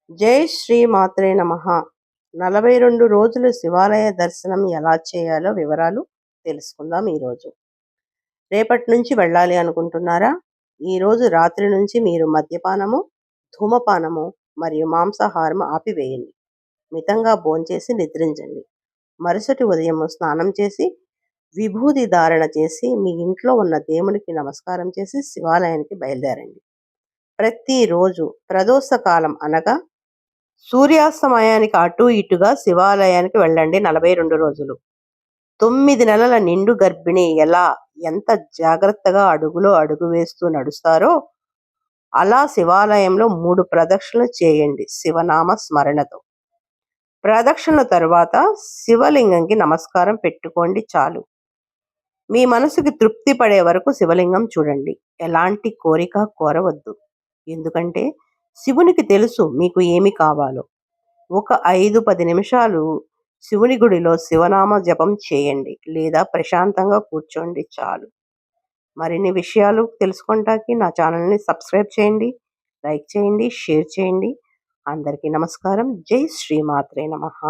జై శ్రీ మాత్రే నమః. 42 రోజులు శివాలయ దర్శనం ఎలా చేయాలో వివరాలు తెలుసుకుందాం ఈరోజు. రేపటి నుంచి వెళ్ళాలి అనుకుంటున్నారా? ఈరోజు రాత్రి నుంచి మీరు మద్యపానము, ధూమపానము మరియు మాంసాహారం ఆపివేయండి. మితంగా భోంచేసి నిద్రించండి. మరుసటి ఉదయం స్నానం చేసి విభూది ధారణ చేసి మీ ఇంట్లో ఉన్న దేవునికి నమస్కారం చేసి శివాలయానికి బయలుదేరండి. ప్రతిరోజు ప్రదోష కాలం అనగా సూర్యాస్తమయానికి అటు ఇటుగా శివాలయానికి వెళ్ళండి 42 రోజులు. 9 నెలల నిండు గర్భిణి ఎంత జాగ్రత్తగా అడుగులో అడుగు వేస్తూ నడుస్తారో అలా శివాలయంలో 3 ప్రదక్షిణలు చేయండి శివనామ స్మరణతో. ప్రదక్షిణ తరువాత శివలింగంకి నమస్కారం పెట్టుకోండి చాలు. మీ మనసుకి తృప్తి పడే వరకు శివలింగం చూడండి. ఎలాంటి కోరిక కోరవద్దు. ఎందుకంటే శివునికి తెలుసు మీకు ఏమి కావాలో. ఒక 5-10 నిమిషాలు శివుని గుడిలో శివనామ జపం చేయండి లేదా ప్రశాంతంగా కూర్చోండి చాలు. మరిన్ని విషయాలు తెలుసుకుంటానికి నా ఛానల్ని సబ్స్క్రైబ్ చేయండి, లైక్ చేయండి, షేర్ చేయండి. అందరికీ నమస్కారం. జై శ్రీ మాత్రే నమః.